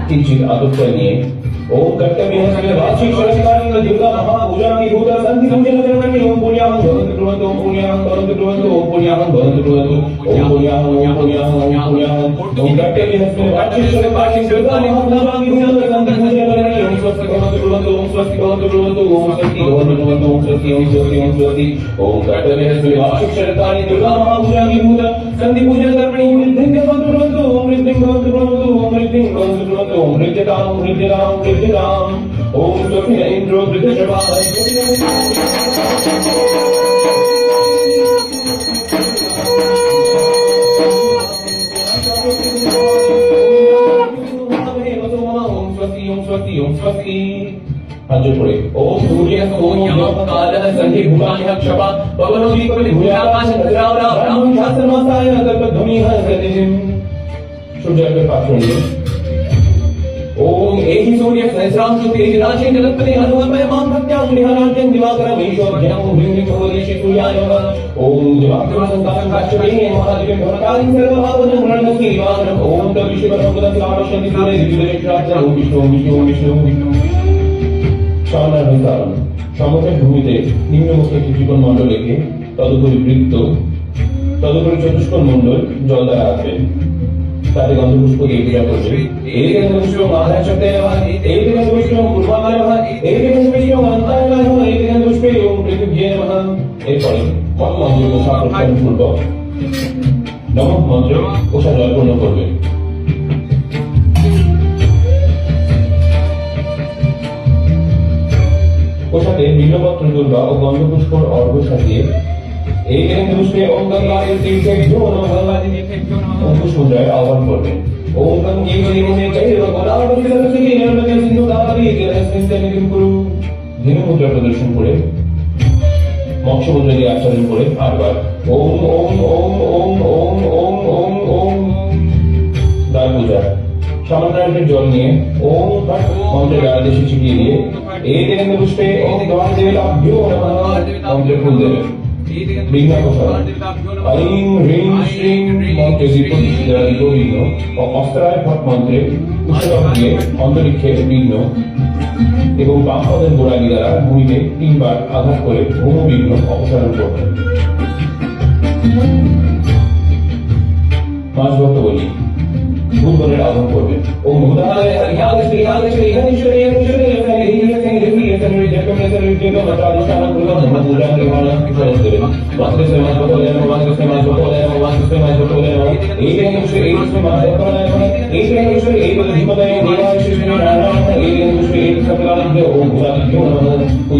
किंचित आतुरतेने ओम कर्तव्यहस्ते वाचिक शरस्कारिंग दुर्गा महापूजानि भूता संधि संजनकरणि ओम पुण्याहं भवन्तु कुर्वन्तु ओम पुण्याहं भवन्तु कुर्वन्तु ओम पुण्याहं भवन्तु कुर्वन्तु ओम पुण्याहं ओम पुण्याहं ओम पुण्याहं ओम कर्तव्यहस्ते वाचिक शरस्कारिंग दुर्गा महापूजानि भूता संधि संजनकरणि ओम स्वस्ति भवन्तु कुर्वन्तु ओम स्वस्ति भवन्तु कुर्वन्तु ओम स्वस्ति भवन्तु कुर्वन्तु ओम स्वस्ति ओम स्वस्ति ओम स्वस्ति ओम कर्तव्यहस्ते वाचिक शरस्कारिंग दुर्गा महापूजानि भूता संधि पूजनकरणि ओम वृद्धिं भवन्तु कुर्वन्तु ओम वृद्धिं भवन्तु कुर्वन्तु ओम वृद्धिं भवन्तु कुर्वन्तु ओम वृद्धितां वृद्धितां वृद्धितां ओम स्वस्ति इन्द्रो वृद्धशवाय हाजर पड़े ओम सूर्य ओम यम कालः संधि भूतानि क्षपा पवनो दीपति भूयाकाश राव राव राम शास्त्र मासाय कल्पध्वनिः सदिं सूर्य के पास होंगे ओम एहि सूर्य सहस्राम ज्योति राशि जगत्पति हनुमन्मय मां प्रत्यां निहाराज्यं दिवाकरं ईश्वरज्ञं भृंगि भवदेशि सूर्याय नमः ओम दिवाकरं संकाशं काश्यपेय महादेवं भवतारिं सर्वभावनं रणनस्ति दिवाकरं ओम तविश्वरं पदस्यावश्यन्ति सूर्य दिव्यदेशाच्च ओम विष्णु विष्णु विष्णु शामना विस्तारम সমতল ভূমিতে নিম্নমুখী একটি ত্রিকোণ মণ্ডল রেখে তদুপরি বৃত্ত তদুপরি চতুষ্কোণ মণ্ডল জল দ্বারা আঁকবেন তাতে গন্ধপুষ্প দিয়ে পূজা করবে এই গন্ধপুষ্প মহারাজতে নমঃ এই গন্ধপুষ্প পূর্বায় নমঃ এই গন্ধপুষ্প অন্তায় নমঃ এই গন্ধপুষ্পে ওম পৃথিবীয়ে নমঃ এরপরে মন্ত্র ঘোষণা প্রদান পূর্বক নমঃ মন্ত্রে ঘোষণা জলপূর্ণ করবে ওসাতে নীলপত্র দুর্বা ও গন্ধপুষ্পর অর্ঘ্য সাজিয়ে এই গন্ধপুষ্পে ওম গঙ্গায় তীর্থেভ্যো নমঃ অঙ্কুশ মুদ্রায় আহ্বান করবেন ওম গঙ্গে গঙ্গে চৈব গোদাবরী সরস্বতী নর্মদে সিন্ধু কাবেরী জলেস্মিন কুরু ধীর মুদ্রা প্রদর্শন করে মৎস্য মুদ্রা দিয়ে আচরণ করে আটবার ওম ওম ওম ওম ওম ওম ওম ওম দ্বার পূজা সামান্য জল নিয়ে ওম মন্ত্রের আদেশে ছিটিয়ে দিয়ে এই গন্ধপুষ্পে ওম গণদেবতাভ্যো নমঃ মন্ত্রে ফুল দেবেন বিঘ্ন প্রসাদ আইং হ্রিং শ্রীং মন্ত্রে বিঘ্ন ও অস্ত্রায় ভট মন্ত্রে পুষ্পক দিয়ে অন্তরিক্ষে বিঘ্ন এবং বাম পদের গোড়ালি দ্বারা ভূমিতে 3 বার আঘাত করে ভূম বিঘ্ন অপসারণ করবেন। পাঁচ ভক্ত বলি ভূতগণের আহ্বান করবেন ওম ভূতায় হরিয়াগশ্রী হরিয়াগশ্রী হরিশ্বরী হরিশ্বরী এই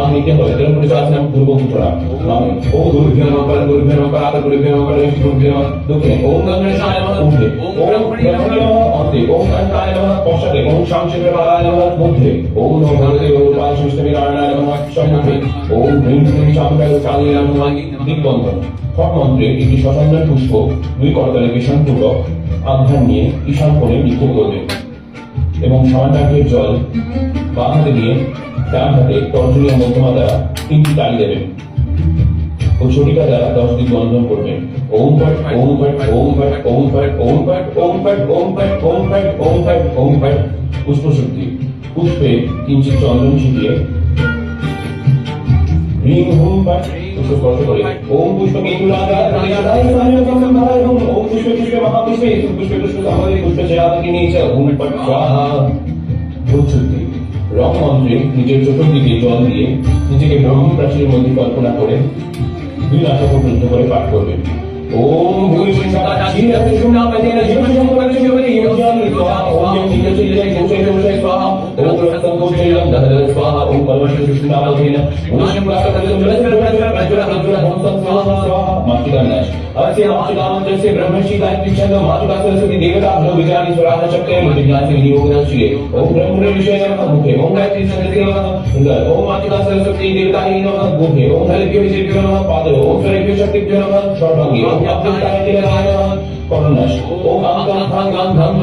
नमः नित्यं पवित्रं पुरुषासनं पूर्वोत्तरं नमामि ओम गुरुभ्यो नमः परम गुरुभ्यो नमः परात्पर गुरुभ्यो नमः परम गुरुभ्यो नमः दक्षिणे ओम गणेशाय नमः ऊर्ध्वे ओम ब्रह्मणे नमः अन्ते ओम अनंताय नमः पश्चाते ओम शांतिप्रभाय नमः मध्ये ओम नमो भगवते रूपाय विष्णुनारायणाय नमः सम्मुखे ओम ह्रीं क्लीं चामुण्डाय नमः दिग्बन्धन ছট মন্ত্রে একটি শশাঙ্কের পুষ্প দুই করতলে বেশনপূর্বক আঘ্রাণ নিয়ে ঈশান কোণে নিক্ষেপ করবেন এবং সামান্যার্ঘের জল বাম হাতে নিয়ে ডান হাতে তর্জনী মধ্যমা দ্বারা 3টি তালি দেবেন ও ছটিকা দ্বারা 10 দিক বন্ধন করবেন ওম ফট ওম ফট ওম ফট ওম ফট ওম ফট ওম ফট ওম ফট ওম ফট ওম ফট ওম ফট পুষ্পশক্তি পুষ্পে কিঞ্চিত চন্দন ছিটিয়ে ह्रीं हुं फट् पुष्प स्पर्श करे ओम पुष्प केतुलादाय प्राणादाय सायंसंभाय हुं ओम पुष्प पुष्प महापुष्पे पुष्प पुष्प संभवे पुष्प जयादिनी च ओम फट् स्वाहा ভূতশুদ্ধি রং মন্ত্রে নিজের চতুর্দিকে জল দিয়ে নিজেকে ব্রহ্ম প্রাচীরের মধ্যে কল্পনা করে 2 নাসক রুদ্ধ করে পাঠ করবেন ओम सरस्वती देवता विचारी स्वराज चक्रे ओम ब्रह्म विषय नमः मुखे ओम गायत्री ओम मातृका सरस्वती देवता मुखे ओम हरिभ्यो विजयभ्यो नमः पादे ओम स्वरेभ्यो शक्तिभ्यो नमः सर्वांगे ओम Kornash. Om Am Gam Tham Gam Tham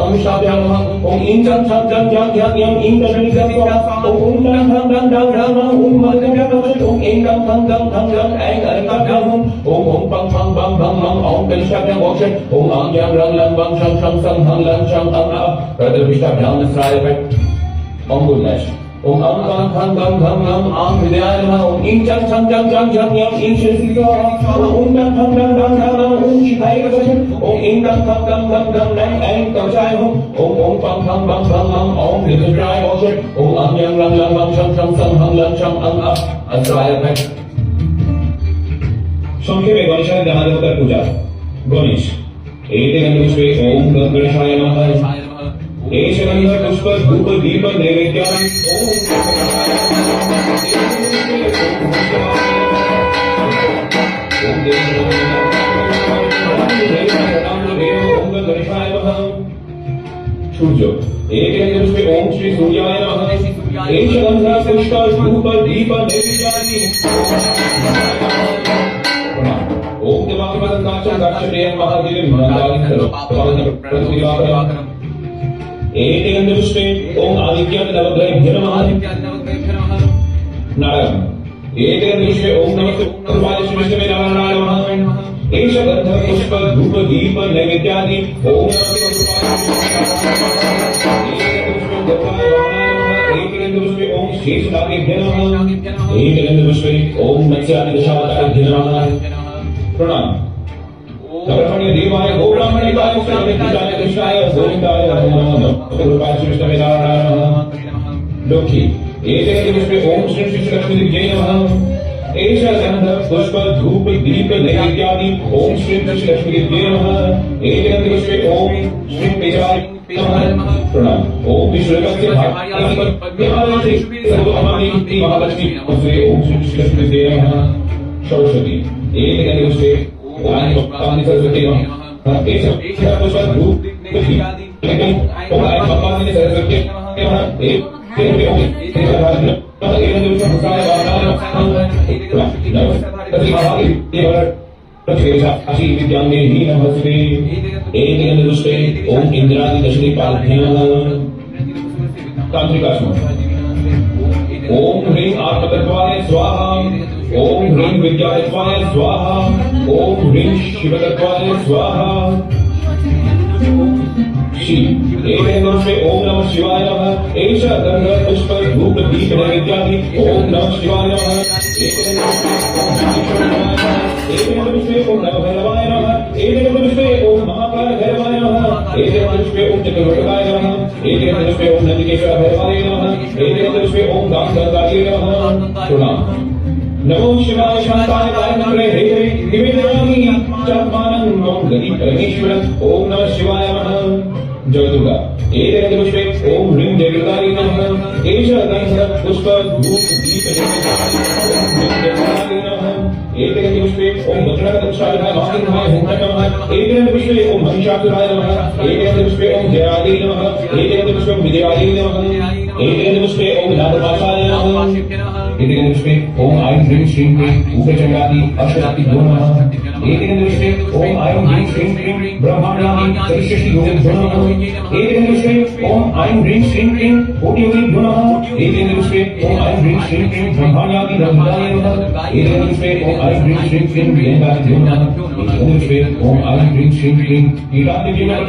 Om Shabhyam Om In Jam Cham Jam Jam Jam Yam In Jam Jam Jam Om Dam Dam Dam Dam Dam Om Madam Dam Om In Dam Dam Dam Dam Dam Ang Aram Dam Om Pang Pang Bang Bang Bang Om Pen Shabhyam Ocean Om Am Jam Rang Lang Bang Sham Sham Sam Hang Lang Sham Am Brother Vishabhyam Nasraya Pet Om Gurnash. Om Am Gam Tham Gam Tham Gam Am Hridaya Namah Om In Jam Cham Jam Jam Jam Yam In Shri Om Dam Dam Dam Dam Dam Om Shivaya Gam Om In Dam Dam Dam Dam Dam Dam Ang Kavachaya Om Pang Pang Bang Bang Bang Om Hridaya Ocean Om Am Yam Lang Lang Bang Sham Sham Sam Hang Lang Sham Am Asraya Pet সংক্ষেপে গণেশের দেবতার পূজা গণেশ এতে গণেশে ওম গণেশায় নমঃ एष गंध पुष्प धूप दीप नैवेद्यानि ओम सूर्य एक पुष्पे ओम श्री सूर्याय नमः एष गंध पुष्प धूप दीप नैवेद्यानि ओम देवात्मकं काचं काचप्रियं महादेवं महादायिनं एक पुष्पे ओम आदित्याय नवग्रहेभ्यो नमः नारायण एक पुष्पे ओम नमः विष्णवे नारायणाय नमः एष गंध पुष्प धूप दीप नैवेद्यानि ओम एक पुष्पे ओम शेषनागेभ्यो नमः एक पुष्पे ओम मत्स्यादि दशावतारेभ्यो नमः प्रणाम नवरमणीय देवाय गौरामणिकाय कृष्णाय कृष्णाय गोविंदाय नमो नमः गुरुपाय विष्णवे नारायणाय नमः लक्ष्मी एक पुष्पे ओम श्री श्री लक्ष्मी देव्यै नमः एष गंध पुष्प धूप दीप नैवेद्यानि ओम श्री श्री लक्ष्मी देव्यै नमः एक पुष्पे ओम श्री पेशाय नमः प्रणाम ओम विश्वकस्य भाग्यवती सर्वभवानी महालक्ष्मी ओम श्री लक्ष्मी देव्यै नमः सरस्वती एक पुष्पे ओम सरस्वती नमः एष पुष्प धूप ओम भगवान सरस्वती नमः एक प्रचेषाक्षी विद्यांगे ही नमस्ते एक दृष्टे ओम इंद्रादि दशदीपाभ्याम तांत्रिकाश्रम ओम ह्रीं आत्मतत्वाय स्वाहा ओम ह्रीं विद्यातत्वाय स्वाहा ओम ह्रीं शिवतत्वाय स्वाहा शिव एक दृष्टे ओम नमः शिवाय नमः एष गंध पुष्प धूप दीप नैवेद्यादि ओम नमः शिवाय नमः एक दृष्टे ओम नमः भैरवाय नमः एक दृष्टे ओम महाकाल भैरवाय नमः एक दृष्टे ओम चतुर्भुजाय नमः एक दृष्टे ओम नंदिकेश्वर भैरवाय नमः एक दृष्टे ओम गांधार्य नमः प्रणाम नमो शिवाय शांताय कारणं हे निवेदयामि चात्मानं ओम गति परमेश्वर ओम नमः शिवाय नमः जय दुर्गा एक दृष्टे ओम ह्रीं जगदाय नमः एष गंध पुष्प धूप दीप नैवेद्यादि एक दृष्टे ओम वज्रकवचाय नमः एक दृष्टे ओम महिषासुराय नमः एक दृष्टे ओम जयादि नमः एक दृष्टे ओम विजयादि नमः एक दृष्टे ओम नागपाशाय नमः एक दृष्टे ओम ऐं ह्रीं श्रीं क्लीं उग्रचंडादि अष्टदादिभ्यो नमः एक दृष्टे ओम ऐं ह्रीं श्रीं क्लीं ब्रह्माण्डादि चतुष्षष्टिभ्यो नमः एक दृष्टे ओम ऐं ह्रीं श्रीं क्लीं कोटियोगिभ्यो नमः एक दृष्टे ओम ऐं ह्रीं श्रीं क्लीं ब्रह्माण्डादि ब्रह्मणाय नमः एक दृष्टे ओम ऐं ह्रीं श्रीं क्लीं वेदादिभ्यो नमः एक दृष्टे ओम ऐं ह्रीं श्रीं क्लीं कीटादिभ्यो नमः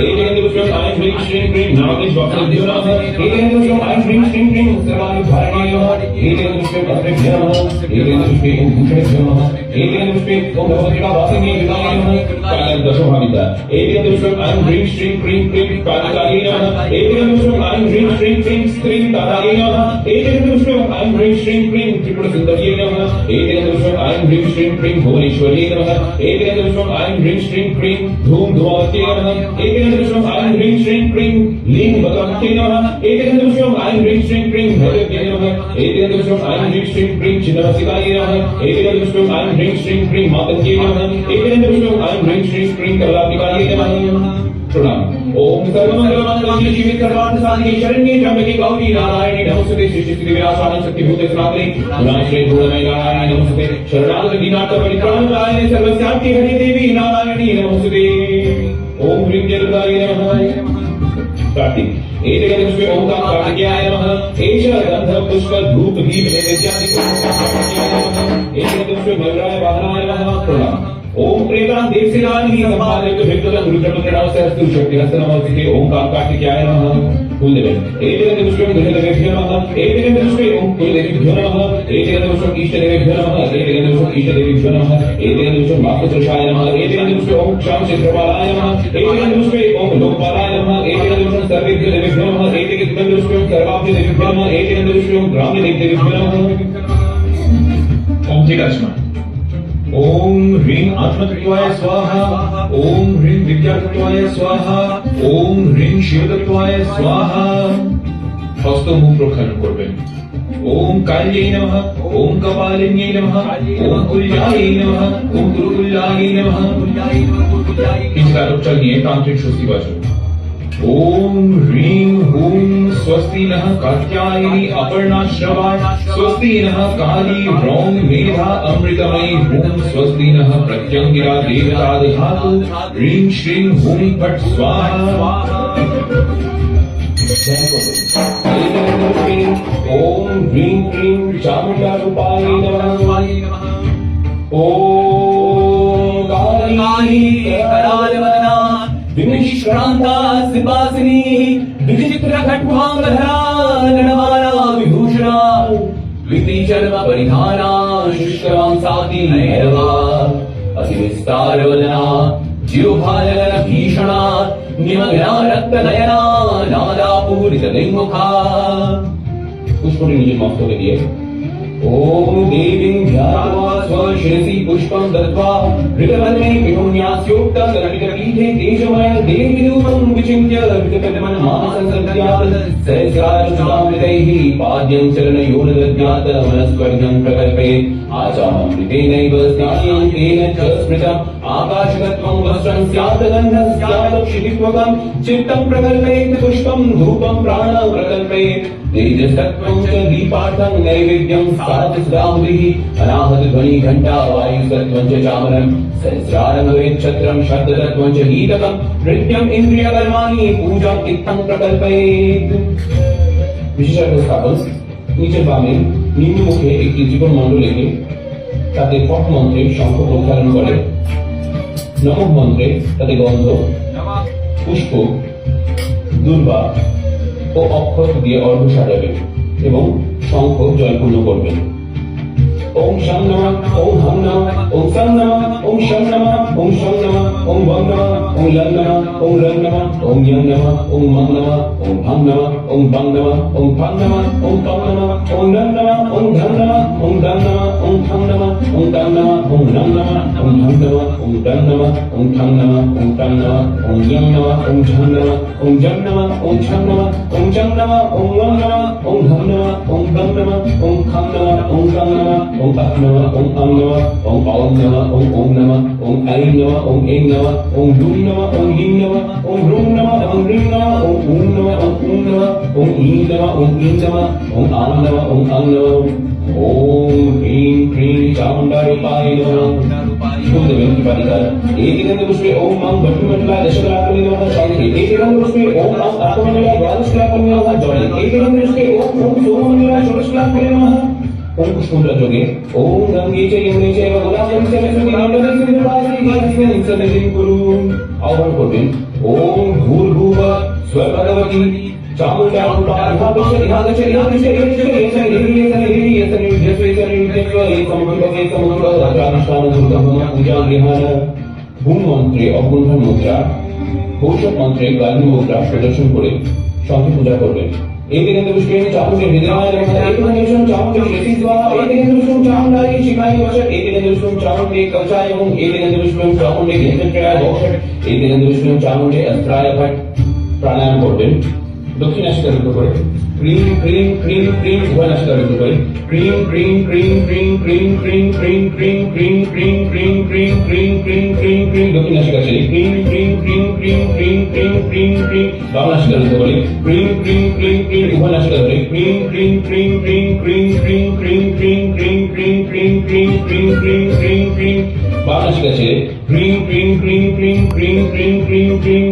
एक दृष्टे ओम ऐं ह्रीं श्रीं क्लीं नागेश्वराभ्यो नमः एक दृष्टे ओम ऐं ह्रीं श्रीं क्लीं सर्वायुधारिणे नमः एक दृष्टे ओम अग्रेभ्यो नमः एक दृष्टे ओम भूषणेभ्यो नमः एक दृष्टे ओम भगवतीका वासिनी विदाय नमः कालं दशभाविता एक दृष्टे ओम ऐं ह्रीं श्रीं क्लीं कालिकायै नमः एक दृष्टे ओम ऐं ह्रीं श्रीं क्लीं स्त्रीं तारायै नमः एक दृष्टे ओम ऐं ह्रीं श्रीं क्लीं त्रिपुरसुन्दर्यै नमः एक दृष्टे ओम ऐं ह्रीं श्रीं क्लीं भुवनेश्वर्यै नमः एक दृष्टे ओम ऐं ह्रीं श्रीं क्लीं धूम धूमावत्यै नमः एक दृष्टे ओम ऐं ह्रीं श्रीं क्लीं लीं भगवत्यै नमः एक दृष्टे ओम ऐं ह्रीं श्रीं क्लीं भैरव्यै नमः एक दृष्टे ओम ऐं ह्रीं श्रीं क्लीं चिन्नवसिकायै नमः एक दृष्टे ओम ऐं ह्रीं श्रीं क्लीं मातङ्ग्यै नमः एक दृष्टे ओम ऐं ह्रीं श्रीं क्लीं कलापिकायै नमः प्रणाम ओम सर्वमंगलमांगल्ये शिवे सर्वार्थसाधिके शरण्ये त्र्यंबके गौरी नारायणी नमोस्तुते सृष्टिस्थिति विनाशाय शक्तिभूते सनातने गुणाश्रये गुणमय नारायणी नमोस्तुते शरणागत दीनार्थ परित्राणकारिणे सर्वस्यार्थे हरे देवी नारायणी नमोस्तुते ओम ह्रीं जगदाय नमः कार्तिक एक दृष्टे ओम कार्तिकेयाय नमः एष गंध पुष्प धूप दीप नैवेद्यादि एक दृष्टे नवराय वाहनाय नमः प्रणाम ओम प्रेतां देवसेनानि संपादयतु विद्युतं रुद्रपुत्रनाम सहस्त्र शक्ति हस्तनमस्ते ओम कार्तिकेयाय नमः कुलदेव एक दृष्टे ओम गृहदेवेभ्यो नमः एक दृष्टे ओम कुलदेवेभ्यो नमः एक दृष्टे ओम इष्टदेवेभ्यो नमः एक दृष्टे ओम इष्टदेवेभ्यो नमः एक दृष्टे ओम वास्तुपुरुषाय नमः एक दृष्टे ओम क्षामक्षेत्रपालाय नमः एक दृष्टे ओम लोकपालाय नमः एक दृष्टे ओम सर्वेभ्यो देवेभ्यो नमः एक दृष्टे ओम सर्वाभ्यो देवेभ्यो नमः एक दृष्टे ओम ग्राम्य देवेभ्यो नमः ओम त्रिकाश्मा ओम ह्रीं आत्मतत्वाय स्वाहा ओम ह्रीं विद्यातत्वाय स्वाहा ओम ह्रीं शिवतत्वाय स्वाहा हस्त मुख प्रक्षालन করবেন ओम काल्यै नमः ओम कपालिन्यै नमः ओम कुल्यायै नमः ओम गुरुकुल्यायै नमः किंचित निये तांत्रिक स्वस्तिवाचन ओम ह्रीं हूं स्वस्ति नः कात्यायनी अपर्णा श्रवाय स्वस्ति नः काली ह्रौं मेधा अमृतमयी हूं स्वस्ति नः प्रत्यंगिरा देवता दधातु ह्रीं श्रीं हूं फट् स्वाहा ओम ह्रीं क्लीं चामुण्डा रूपाय नमः ओम काली करालवदना विनिष्क्रांता सिंहासनी विचित्र खट्वांगधरा गणमाला विभूषणा विधिचर्म परिधाना शुष्करां साति नैरवा असिविस्तारवदना जिह्वालगन भीषणा निमग्ना रक्तनयना नादापूरितलिङ्गमुखा पुष्पों नीचे माफ कर दिए ओम देवीं ध्यात्वा स्वशिरसि पुष्पं दत्त्वा हृदवदने पितुन्यास्योक्तं गणितपीठे तेजमय देवीरूपं विचिन्त्य हृदपद्मन्मानसंसद्यात् सहस्रार्जुनामृतैः पाद्यं चरणयोनदद्यात् मनस्वर्गं प्रकल्पयेत् आचामृतेनैव स्नानं तेन च स्मृतम् आकाशगत्वं वस्त्रं स्यात् गन्धः स्यात् क्षितित्वकं चित्तं प्रकल्पयेत् पुष्पं धूपं प्राणं प्रकल्पयेत् तेजस्तत्त्वं च दीपार्थं नैवेद्यं सारथिसुधाहुतिः अनाहतध्वनि घण्टा वायुस्तत्त्वं च चामरं सहस्रारं छत्रं शब्दतत्त्वं च गीतकं नृत्यम् इन्द्रियकर्माणि पूजाम् इत्थं प्रकल्पयेत्। विशेष स्थापन নিচের বামে নিম্নমুখে একটি জীবন মণ্ডল রেখে তাতে ফট মন্ত্রে শঙ্খ প্রক্ষালন করে, নমঃ মন্ত্রে তাতে গন্ধ, পুষ্প, দুর্বা ও অক্ষত দিয়ে অর্ঘ্য সাজাবেন এবং শঙ্খ জলপূর্ণ করবেন। ওম শং নমঃ, ওম হং নমঃ, ওম সং নমঃ, ওম শং নমঃ, ওম শং নমঃ, ওম বং নমঃ, ওম লং নমঃ, ওম রং নমঃ, ওম ইয়ং নমঃ, ওম মং নমঃ, ওম ভং নমঃ, ওম বং নমঃ, ওম ফং নমঃ, ওম তং নমঃ, ওম রং নমঃ, ওম ধং নমঃ, ওম দং নমঃ, ওম থং নমঃ, ওম তং নমঃ, ওম রং নমঃ, ওম ধং নমঃ, ওম দং নমঃ, ওম থং নমঃ, ওম তং নমঃ, ওম ইয়ং নমঃ, ওম ঝং নমঃ, ওম জং নমঃ, ওম ছং নমঃ, ওম জং নমঃ, ওম ওং নমঃ, ওম ধং নমঃ, ওম বং নমঃ, ওম খং নমঃ, ওম তং নমঃ, ওম আক নমঃ, ওম আং নমঃ, ওম অং নমঃ, ওম ওং নমঃ, ওম ঐং নমঃ, ওম এং নমঃ, ওম লুং নমঃ, ওম লিং নমঃ, ওম রুং নমঃ, ওম রিং নমঃ, ওম উং নমঃ, ওম উং নমঃ, ওম ঈং নমঃ, ওম ঈং নমঃ, ওম আং নমঃ, ওম আং নমঃ। ওম হ্রিং ক্রিং চামুণ্ডারূপায় নমঃ। শুনদেবেন কি পারিকার एकेन पुष्पे ओम मं बट्टुमण्डलाय दशकलाकर्णे नमः शान्ति। एकेन पुष्पे ओम मं आत्ममण्डलाय द्वादशकलाकर्णे नमः जय। एकेन पुष्पे ओम सोममण्डलाय षोडशकलाकर्णे नमः। ओम पुष्पमण्डल जोगे ओम गंगे च यमुने च गोदावरी च सरस्वती नर्मदे सिन्धु गुरु आह्वान করবেন। ओम भूर्भुवः स्वः भगवती चामुण्डारूपाय ভূম মন্ত্রে অগ্রধান মুদ্রা, কৌশল মন্ত্রে গান্ধী মুদ্রা প্রদর্শন করে শঙ্খে পূজা করবেন। एकेन पुष्पेण चामुण्डे हृदयाय नमः। एकेन पुष्पं चामुण्डे शिरसि स्वाहा। एकेन पुष्पं चामुण्डायै शिखाय वषट्। एकेन पुष्पं चामुण्डे कवचाय हुं। एकेन पुष्पं चामुण्डे घेन्द्रत्रयाय वषट्। एकेन पुष्पं चामुण्डे अस्त्राय फट्। प्राणायाम করবেন। দক্ষিণ নাসিকা রুদ্ধ করে ক্রিং ক্রিং ক্রিং ক্রিং উভয় নাসিকা রুদ্ধ করে ক্রিং ক্রিং ক্রিং ক্রিং ক্রিং ক্রিং ক্রিং ক্রিং ক্রিং ক্রিং ক্রিং ক্রিং ক্রিং ক্রিং ক্রিং ক্রিং দক্ষিণ নাসিকা ছেড়ে ক্রিং ক্রিং ক্রিং ক্রিং ক্রিং ক্রিং ক্রিং ক্রিং বাম নাসিকা রুদ্ধ করে ক্রিং ক্রিং ক্রিং ক্রিং উভয় নাসিকা ধরে ক্রিং ক্রিং ক্রিং ক্রিং ক্রিং ক্রিং ক্রিং ক্রিং ক্রিং ক্রিং ক্রিং ক্রিং ক্রিং ক্রিং ক্রিং ক্রিং বাম নাসিকা ছেড়ে ক্রিং ক্রিং ক্রিং ক্রিং ক্রিং ক্রিং ক্রিং ক্রিং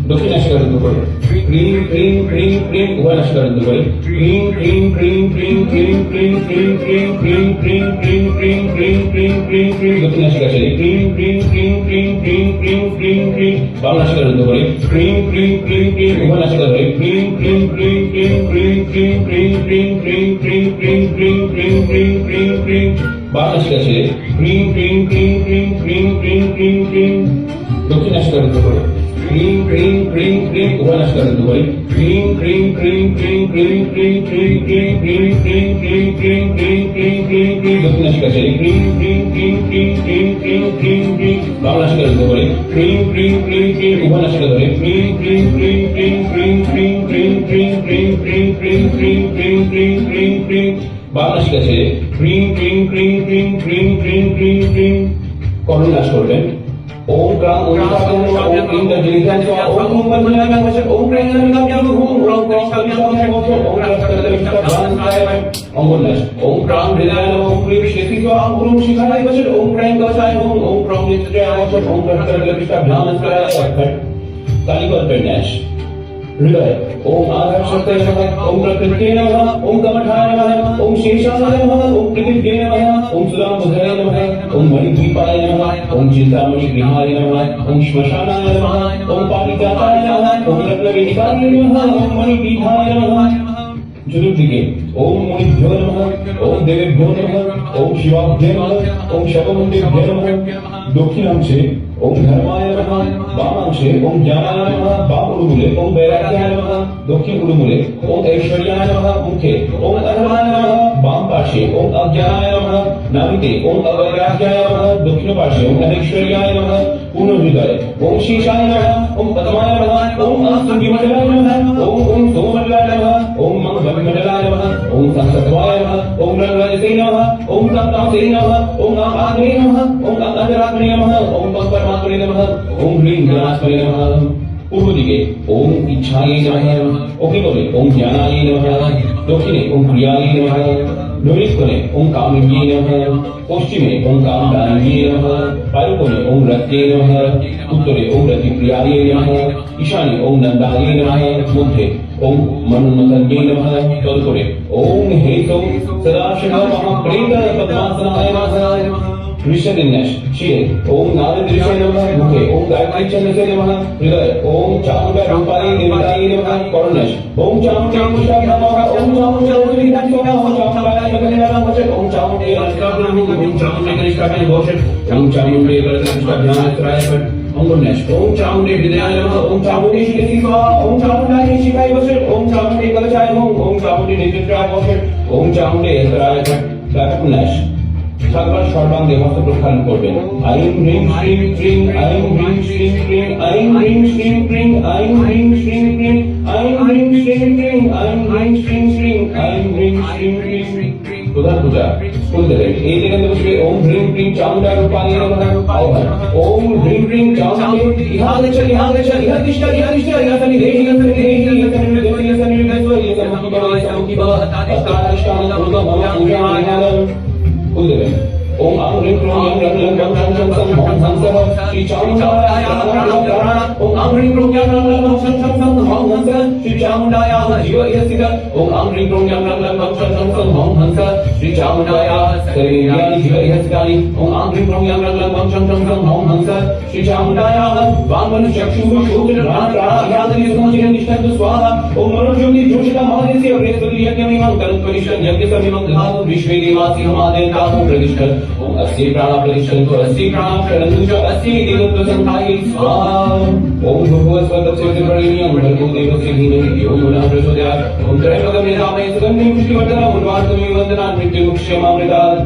দক্ষিণ নাসিকা রুদ্ধ করে ক্রিং ক্রিং ক্রিং ক্রিং উভয় নাসিকা রুদ্ধ করে ক্রিং ক্রিং ক্রিং ক্রিং ক্রিং ক্রিং ক্রিং ক্রিং ক্রিং ক্রিং ক্রিং ক্রিং ক্রিং ক্রিং ক্রিং ক্রিং দক্ষিণ নাসিকা ছেড়ে ক্রিং ক্রিং ক্রিং ক্রিং ক্রিং ক্রিং ক্রিং ক্রিং বাম নাসিকা রুদ্ধ করে ক্রিং ক্রিং ক্রিং ক্রিং উভয় নাসিকা ধরে ক্রিং ক্রিং ক্রিং ক্রিং ক্রিং ক্রিং ক্রিং ক্রিং ক্রিং ক্রিং ক্রিং ক্রিং ক্রিং ক্রিং ক্রিং ক্রিং বাম নাসিকা ছেড়ে ক্রিং ক্রিং ক্রিং ক্রিং ক্রিং ক্রিং ক্রিং ক্রিং দক্ষিণ নাসিকা রুদ্ধ করে ক্রিং ক্রিং ক্রিং ক্রিং উভয় নাসিকা রুদ্ধ করে ক্রিং ক্রিং ক্রিং ক্রিং ক্রিং ক্রিং ক্রিং ক্রিং ক্রিং ক্রিং ক্রিং ক্রিং ক্রিং ক্রিং ক্রিং ক্রিং দক্ষিণ নাসিকা ছেড়ে ক্রিং ক্রিং ক্রিং ক্রিং ক্রিং ক্রিং ক্রিং ক্রিং বাম নাসিকা রুদ্ধ করে ক্রিং ক্রিং ক্রিং ক্রিং উভয় নাসিকা ধরে ক্রিং ক্রিং ক্রিং ক্রিং ক্রিং ক্রিং ক্রিং ক্রিং ক্রিং ক্রিং ক্রিং ক্রিং ক্রিং ক্রিং ক্রিং ক্রিং বাম নাসিকা ছেড়ে ক্রিং ক্রিং ক্রিং ক্রিং ক্রিং ক্রিং ক্রিং ক্রিং করুণ নাশ করবেন। ओम क्रां ओंकार ओम क्रीं दर्जनीकां स्वाहा ओम ओम वन्दनानां वशट् ओम क्रीं नमिकां हुं ओम क्रां कवितां मोक्षो ओम रक्तरक्तविष्टा भान्ताय अंगुलश ओम क्रां हृदयाय नमः ओम क्रीं शिरसि स्वाहा ओम क्रूं शिखाय वशट् ओम क्रीं कवचाय हुं ओम क्रां नेत्रयाय वशट् ओम रक्तरक्तविष्टा भान्ताय फट् कालिकल्पे न्यास हृदय ओम आधार शक्तये नमः ओम प्रकृते नमः ओम कमठाय नमः ओम शेषाय नमः ओम पृथिव्ये नमः ओम सुरामधये नमः ओम मणिद्वीपाय नमः ओम चिंतामणि गृहाय नमः ओम श्मशानाय नमः ओम पारिजाताय नमः ओम रत्नवेदिकाय नमः ओम मणिपीठाय नमः चतुर्दिके ओम मुनिभ्यो नमः ओम देवेभ्यो नमः ओम शिवाभ्यो नमः ओम शवमन्दिभ्यो नमः दक्षिणांशे ओम धर्माय नमः वामांशे ओम ज्ञानाय नमः वाम उरुमुले ओम वैराग्याय नमः दक्षिण उरुमुले ओम ऐश्वर्याय नमः मुखे ओम अधर्माय नमः वाम पार्श्वे ओम अज्ञानाय नमः नाभिते ओम अवैराग्याय नमः दक्षिण पार्श्वे ओम अनैश्वर्याय नमः पूर्ण हृदय ओम शेषाय नमः ओम पद्माय नमः ओम अंशुंगिमण्डलाय नमः ओम ओम सोममण्डलाय नमः ओम मंगलमण्डलाय नमः ओम संसत्वाय नमः ओम रंगराजसे नमः ओम तप्तासे नमः ओम आग्ने नमः ओम अंतरात्मने नमः ओम परमात्मने नमः ओम ह्रीं गणात्मने नमः পূর্ব দিকে ওম ইচ্ছায়ে নমঃ, অভিমুখে ওম জ্ঞানায়ে নমঃ, দক্ষিণে ওম ক্রিয়ায়ে নমঃ, নৈরিত্যে ওম কামিন্যে নমঃ, পশ্চিমে ওম কামদায়িন্যে নমঃ, বায়ুকোণে ওম রত্তে নমঃ, উত্তরে ওম রতিপ্রিয়ায়ে নমঃ, ঈশানে ওম নন্দায়ে নমঃ, মধ্যে ওম মনোন্মতন্যে নমঃ, তদুপরে ওম হেতৌ সদাশিব মহাপ্রেত পদ্মাসনায় নমঃ। ऋषदिन्यास शिरे ओम नारदृषे नमः, मुखे ओम गायत्री छन्दसे नमः, हृदय ओम चामुण्डा रूपाय देवताय नमः, कर्णश ओम चामुण्डा नमः, ओम चामुण्डा नमः, ओम चामुण्डाय नमः, ओम चामुण्डे अष्टाभ्याम, ओम चामुण्डे कनिष्ठाभ्याम घोषण, ओम चामुण्डे कनिष्ठाभ्याम पट, ओम गणेश ओम चामुण्डे हृदयाय नमः, ओम चामुण्डे शिरसि स्वाहा, ओम चामुण्डाय शिवाय वषट, ओम चामुण्डे कवचाय ओम चामुण्डे नेत्राय वषट, ओम चामुण्डे हृदयाय पट, गणेश সাতবার সর্বাঙ্গে হস্ত প্রক্ষালন করবেন। আইং হ্রিং শ্রীং ক্রিং, আইং হ্রিং শ্রীং ক্রিং, আইং হ্রিং শ্রীং ক্রিং, আইং হ্রিং শ্রীং ক্রিং, আইং হ্রিং শ্রীং ক্রিং, আইং হ্রিং শ্রীং ক্রিং, আইং হ্রিং শ্রীং ক্রিং। প্রধান পূজা ফুল দেবেন। এই যেখানে বসবে ওম হ্রিং ক্রিং চামুণ্ডা রূপায় নমঃ, আহ্বান ওম হ্রিং ক্রিং চামুণ্ডে ইহাগচ্ছ ইহাগচ্ছ ইহাদিষ্ঠ ইহাদিষ্ঠ ইহাসনি দেহি ইহাসনি দেহি ইহাসনি দেহি ইহাসনি দেহি ইহাসনি ভব ইহাসনি ভব তাদিষ্টান ভব মম পূজা আনাদম। ফুল দেবেন। ओम आं ह्रीं क्रों यं रं लं वं शं शं सं हं हं सः श्री चामुण्डाय नमः। ओम आं ह्रीं क्रों यं रं लं वं शं शं सं हं हं सः श्री चामुण्डाय जीव यस्य ओम आं ह्रीं क्रों यं रं लं वं शं शं सं हं हं सः श्री चामुण्डाय शरीराणि जीव यस्य ओम आं ह्रीं क्रों यं रं लं वं शं शं सं हं हं सः श्री चामुण्डाय वाङ्मनु चक्षुः शोचन प्राण प्राणायादि समचिन निष्ठन्तु स्वाहा। ओम मनोज्योति जोषिता महादेस्य बृहस्पति यज्ञमिमं करुत्वनिष्ठं यज्ञसमिमं दधातु विश्वे देवासि हमादेवताः प्रतिष्ठत्। ओम अस्यै प्राणा प्रतिष्ठन्तु अस्यै प्राणा शरणन्तु च अस्यै देवत्व संस्थायै स्वाहा। ओम भूर्भुवस्वतस्य भर्गो देवस्य धीमहि धियो यो नः प्रचोदयात्। ओम त्रयंबकं यजामहे सुगन्धिं पुष्टिवर्धनम् उर्वारुकमिव वन्दनात् मृत्युमुक्षयमामृतात्।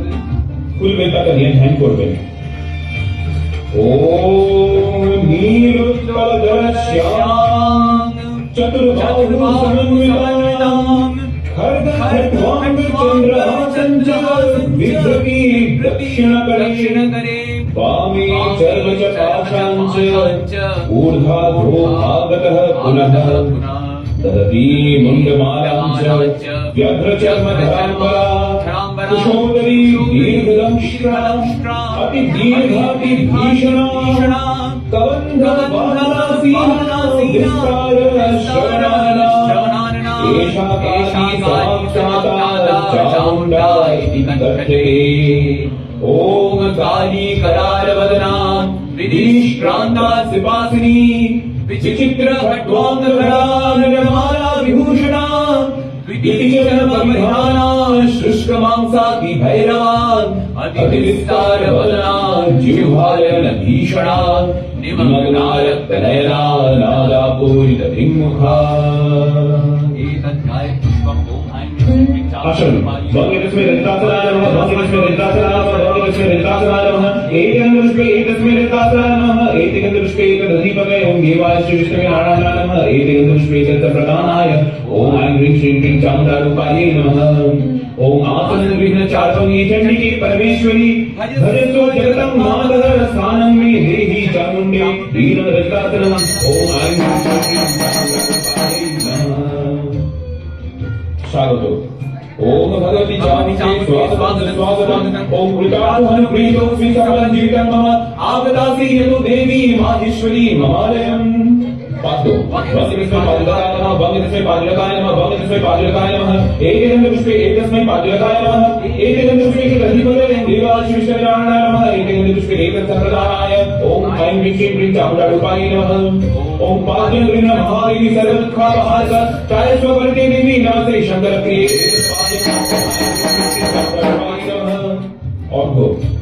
कुल वेदा का ध्यान करবেন। ओम नीलोत्पलधरश्याम चतुर्बाहु समन्विताम् विधृति दक्षिण करे वामे चर्म च पाशाञ्च ऊर्ध्वाधो भागतः पुनः ददती मुण्डमालां च व्यघ्रचर्मधराम्बरा कुशोदरी दीर्घदंष्ट्रा अति दीर्घाति भीषणा कबन्धवाहनासीना विस्तार श्रवणाना एषा काशी साक्षात् चामुण्डा इति कथ्यते। ओम काली करालवदना विधिश्रान्ता सिपासिनी विचित्र खड्वाङ्गधरा नरमाला विभूषणा विधिचरणपरिधाना शुष्कमांसाति भैरवान् अतिविस्तारवदना जिह्वायन भीषणा निमग्नारक्तनयना नादापूरितभिमुखा। आसन भंगिरस्मै रजतासनाय नमः, भंगिरस्मै रजतासनाय नमः, भंगिरस्मै रजतासनाय नमः। एकन्दपुष्पे एकस्मै रजतासनाय नमः, एकन्दपुष्पे एकदधिपतये ओम देवाय श्री विष्णवे नारायणाय नमः, एकन्दपुष्पे एकप्रदानाय ओम ऐं ह्रीं श्रीं क्रीं चामुण्डा रूपायै नमः। ओम आसन विघ्न चार्वङ्गी चण्डिके परमेश्वरी भजतो जगतं मातः स्थानं मे देहि चामुण्डे दीन रजतासनम्। ओम ऐं ह्रीं श्रीं क्रीं चामुण्डा रूपायै नमः। स्वागत। ओम भगवती चामुण्डे स्वागतं। ओम कृतार्थं प्रीतो स्वीकरणं जीवितं मम आगतासि यतो देवी माहेश्वरी ममालयम्। पादो वंगितस्मै पादुकाय नमः, वंगितस्मै पादुकाय नमः, वंगितस्मै पादुकाय नमः। एकन्दपुष्पे एकस्मै पादुकाय नमः, एकन्दपुष्पे एकदधिपतये देवाय श्री विष्णवे नारायणाय नमः, एकन्दपुष्पे एकसम्प्रदानाय ओम ऐं ह्रीं श्रीं क्रीं चामुण्डा रूपायै नमः। ओम पाद्यं महादेवी सर्वदुःखापहारक त्रायस्ववर्ते देवी नमस्ते शंकरप्रिये। और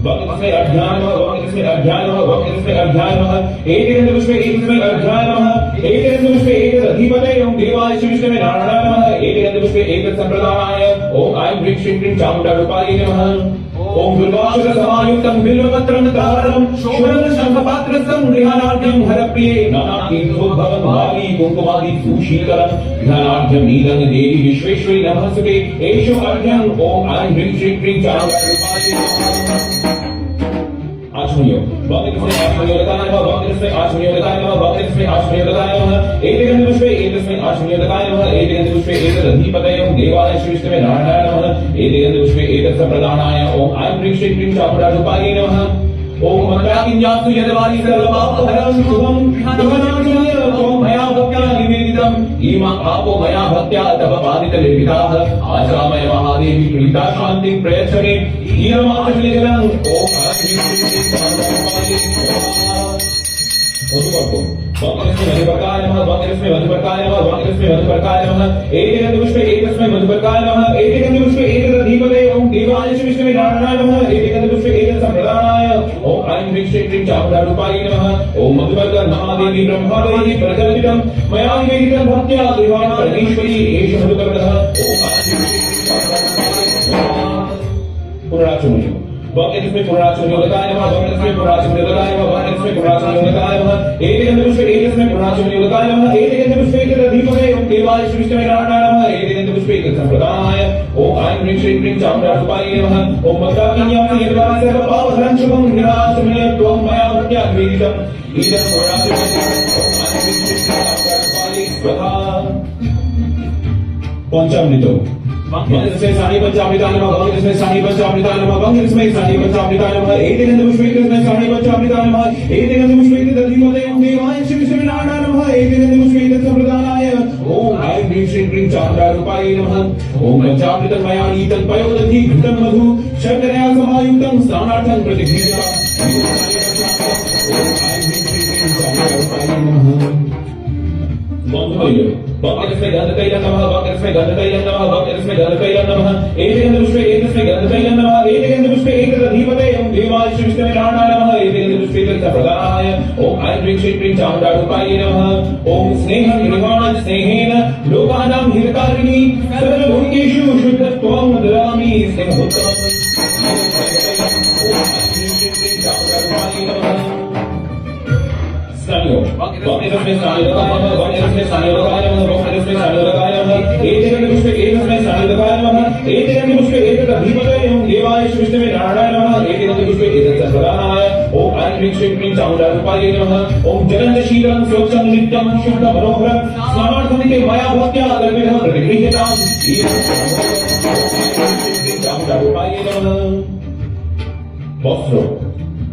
वंगितस्मै अर्घ्याय नमः, वंगितस्मै अर्घ्याय नमः, वंगितस्मै अर्घ्याय नमः। एकन्दपुष्पे एकस्मै अर्घ्याय नमः, एकन्दपुष्पे एकदधिपतये ओम देवाय श्री विष्णवे नारायणाय नमः, एकन्दपुष्पे एकसम्प्रदानाय ओम ऐं ह्रीं श्रीं क्रीं चामुण्डा रूपायै नमः। ओम बिल्वाक्षर समायुक्तं बिल्वपत्रं तारकं शोभनं शंखपात्रस्थं गृहाणार्घ्यं हरप्रिये नानातीर्थोद्भवं भावी कुङ्कुमादि सुशीतलं गृहाणार्घ्यं नीलं देवी विश्वेश्वरी नमस्ते एषो अर्घ्यं ओम ऐं ह्रीं श्रीं क्रीं चामुण्डा रूपायै नमः। आचमनीय वक्रस्मै आश्मयोदकाय नमः वक्रस्मै आश्मयोदकाय नमः वक्रस्मै आश्मयोदकाय नमः एतगन्धपुष्पे एतस्मै आश्मयोदकाय नमः एतगन्धपुष्पे एतदधिपतये देवाय श्रीविष्णवे नारायणाय नमः एतगन्धपुष्पे एतत्सप्रदानाय ओम ऐं ह्रीं श्रीं क्लीं चामुण्डारूपायै नमः ओम मन्त्राकिञ्जास्तु यद्वारी सर्वपापहरं शुभं शुभनामीय ओम मया भक्त्या निवेदितम् इमाम् आपो मया भक्त्या तव पादितनिर्मिताः आचामय महादेवी प्रीता शान्तिं प्रयच्छ मे ईरमातृजलम् ओम वक्रस्मै मधुपर्काय नमः वक्रस्मै मधुपर्काय नमः वक्रस्मै मधुपर्काय नमः एतगन्धपुष्पे एतस्मै मधुपर्काय नमः एतगन्धपुष्पे एतदधिपतये ओम देवाय श्रीविष्णवे नारायणाय नमः एतगन्धपुष्पे एतत्सम्प्रदानाय ओम ऐं ह्रीं श्रीं क्लीं चामुण्डारूपायै नमः ओम मधुपर्क महादेवी ब्रह्मादेवी प्रकल्पितं मया निवेदितं भक्त्या देवाय परमेश्वरी एष मधुपर्कः ओम ऐं ह्रीं श्रीं पुनराचमनीयो वक्रस्मै पुनराचमनीयोदकाय नमः वक्रस्मै पुनराचमनीयोदकाय नमः वक्रस्मै पुनराचमनीयोदकाय नमः एतगन्धपुष्पे एतस्मै पुनराचमनीयोदकाय नमः एतगन्धपुष्पे एतदधिपतये ओम देवाय श्रीविष्णवे नारायणाय नमः एतगन्धपुष्पे एतत्सम्प्रदानाय ओम ऐं ह्रीं श्रीं क्लीं चामुण्डारूपायै नमः ओम मन्त्राकिञ्जास्तु यद्वारी सर्वपापहरं शुभं निराचमनीय त्वं मया भक्त्या निवेदितम् इदं पुनराचमनीयम् ओम ऐं ह्रीं श्रीं क्लीं चामुण्डारूपायै स्वाहा पंचामृतो वक्रस्मै सानि पंचामृताय नमः वक्रस्मै सानि पंचामृताय नमः वक्रस्मै सानि पंचामृताय नमः एतगन्धपुष्पे एतस्मै सानि पंचामृताय नमः एतगन्धपुष्पे एतदधिपतये ओम देवाय श्रीविष्णवे नारायणाय नमः एतगन्धपुष्पे एतत्सम्प्रदानाय ओम ऐं ह्रीं श्रीं क्लीं चामुण्डारूपायै नमः ओम पंचामृतं मया नीतं पयोदधि घृतं मधु शर्करया समायुक्तं स्नानार्थं प्रतिगृह्यताम् ओम ऐं ह्रीं श्रीं क्लीं चामुण्डारूपायै नमः वक्रस्मै गन्धतैलं नमः वक्रस्मै गन्धतैलं नमः वक्रस्मै गन्धतैलं नमः एतगन्धपुष्पे एतस्मै गन्धतैलं नमः एतगन्धपुष्पे एतदधिपतये ओम देवाय श्रीविष्णवे नारायणाय नमः एतगन्धपुष्पे एतत्सम्प्रदानाय ओम ऐं ह्रीं श्रीं क्लीं चामुण्डारूपायै नमः ओम स्नेहं निर्वाणं स्नेहेन लोकानां हितकारिणी सर्वलोकेषु शुद्धत्वं ददामि स्नेहोत्तमम् ओम ऐं ह्रीं श्रीं क्लीं चामुण्डारूपायै नमः वक्रस्मै सानियोदकाय नमः वक्रस्मै सानियोदकाय नमः वक्रस्मै सानियोदकाय नमः एतगन्धपुष्पे एतस्मै सानियोदकाय नमः एतगन्धपुष्पे एतदधिपतये ओम देवाय श्रीविष्णवे नारायणाय नमः एतगन्धपुष्पे एतत्सम्प्रदानाय ओम ऐं ह्रीं श्रीं क्लीं चामुण्डारूपायै नमः ओम जलन्तशीलं स्वच्छं नित्यं शुद्धमनोहरं स्नानार्थमिति मया भक्त्या कल्पितः प्रतिगृह्यताम् चामुण्डारूपायै नमः वस्त्रो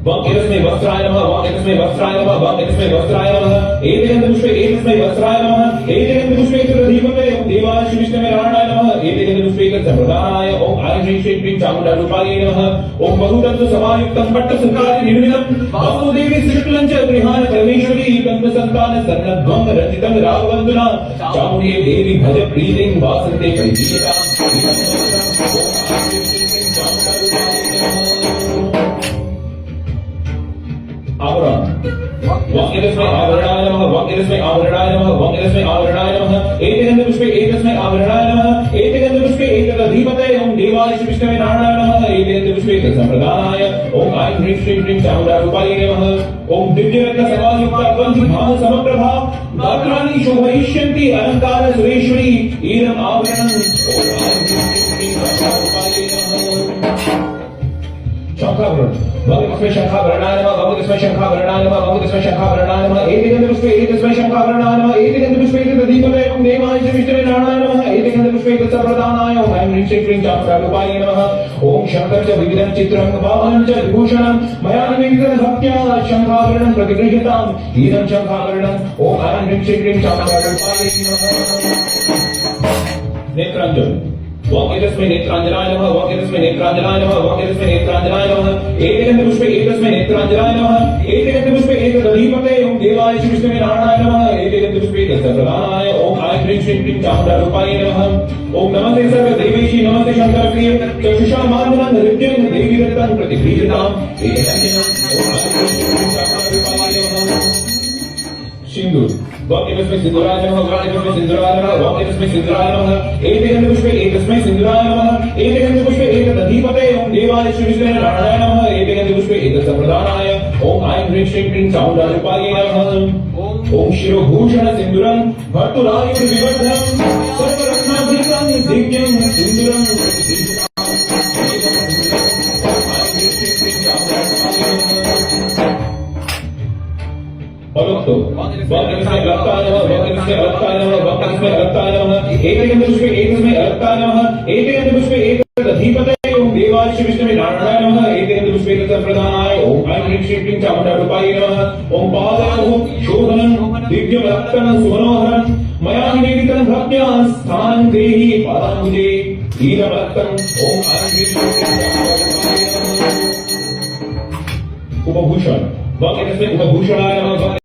वक्रस्मै वस्त्राय नमः वक्रस्मै वस्त्राय नमः वक्रस्मै वस्त्राय नमः एतगन्धपुष्पे एतस्मै वस्त्राय नमः एतगन्धपुष्पे एतदधिपतये ओम देवाय श्रीविष्णवे नारायणाय नमः एतगन्धपुष्पे एतत्सम्प्रदानाय ओम ऐं ह्रीं श्रीं क्लीं चामुण्डारूपायै नमः ओम बहुतत्व समायुक्तं पट्टसुतादि निर्मितं वासुदेवी शुक्लं च गृहाण परमेश्वरी कन्वसन्तान सन्नद्वं रचितं राघवन्दना चामुण्डे देवी भज प्रीतिं वासन्ते परिदीयताम् आवरण वक्रस्मै आवरणाय नमः वक्रस्मै आवरणाय नमः वक्रस्मै आवरणाय नमः एतगन्धपुष्पे एतस्मै आवरणाय नमः एतगन्धपुष्पे एतदधिपतये ओम देवाय श्रीविष्णवे नारायणाय नमः एतगन्धपुष्पे एतत्सम्प्रदानाय ओम ऐं ह्रीं श्रीं क्लीं चामुण्डारूपायै नमः ओम दिव्यरत्न समायुक्ता त्वं समप्रभा गात्राणि शोभयिष्यन्ति अलङ्कार सुरेश्वरी इदम् आवरणम् ओम ऐं ह्रीं श्रीं क्लीं चामुण्डारूपायै नमः शंखाभरण वक्रस्मै शंखाभरणाय नमः वक्रस्मै शंखाभरणाय नमः वक्रस्मै शंखाभरणाय नमः एतगन्धपुष्पे एतस्मै शंखाभरणाय नमः एतगन्धपुष्पे एतदधिपतये ओम देवाय श्रीविष्णवे नारायणाय नमः एतगन्धपुष्पे एतत्सम्प्रदानाय ओम ऐं ह्रीं श्रीं क्लीं चामुण्डारूपायै नमः ओम शंकर च विविधं चित्रं वाहनं च विभूषणं मया निवेदितं भक्त्या शंखाभरणं प्रतिगृह्यताम् इदं शंखाभरणम् ओम ऐं ह्रीं श्रीं क्लीं चामुण्डारूपायै नमः नेत्राञ्जन वक्रस्मै नेत्राञ्जनाय नमः वक्रस्मै नेत्राञ्जनाय नमः वक्रस्मै नेत्राञ्जनाय नमः एतगन्धपुष्पे एतस्मै नेत्राञ्जनाय नमः एतगन्धपुष्पे एतदधिपतये ओम देवाय श्रीविष्णवे नारायणाय नमः एतगन्धपुष्पे एतत्सम्प्रदानाय ओम ऐं ह्रीं श्रीं क्लीं चामुण्डारूपायै नमः ओम नमस्ते सर्वदेवेशी नमस्ते शंकरप्रिय चक्षुषा मार्दनं नृत्यं देवी दत्तं प्रतिगृह्यताम् सिंदूर वक्रस्मै सिंदूराय नमः वक्रस्मै सिंदूराय नमः वक्रस्मै सिंदूराय नमः एतगन्धपुष्पे एतस्मै सिंदूराय नमः एतगन्धपुष्पे एतदधिपतये ओम देवाय श्रीविष्णवे नारायणाय नमः एतगन्धपुष्पे एतत्सम्प्रदानाय ओम ऐं ह्रीं श्रीं क्लीं चामुण्डारूपायै नमः ओम शिरोभूषण सिंदूरं भर्तुरायुर्विवर्धनं सर्वरत्नाभूषितं दिव्यं सिंदूरं प्रतिगृह्यताम् भगवतो वक्रस्य अलक्ताय नमः वक्रस्य अलक्ताय नमः वक्रस्य अलक्ताय नमः एकेन पुष्पे एकस्मै अलक्ताय नमः एकेन पुष्पे एकदधिपतये ओम देवाय विष्णवे नारायणाय नमः एकेन पुष्पे तत्प्रदानाय ओम ऐं ह्रीं श्रीं क्लीं चामुण्डारूपाय नमः ओम पादयोः शोभनं दिव्यमलक्कनं सुमनोहरं मया निवेदितं भक्त्या स्थानं देहि पादाम्बुजे नीलमलक्कम् ओम ऐं ह्रीं श्रीं क्लीं चामुण्डारूपाय नमः उपभूषण वक्रस्य उपभूषणाय नमः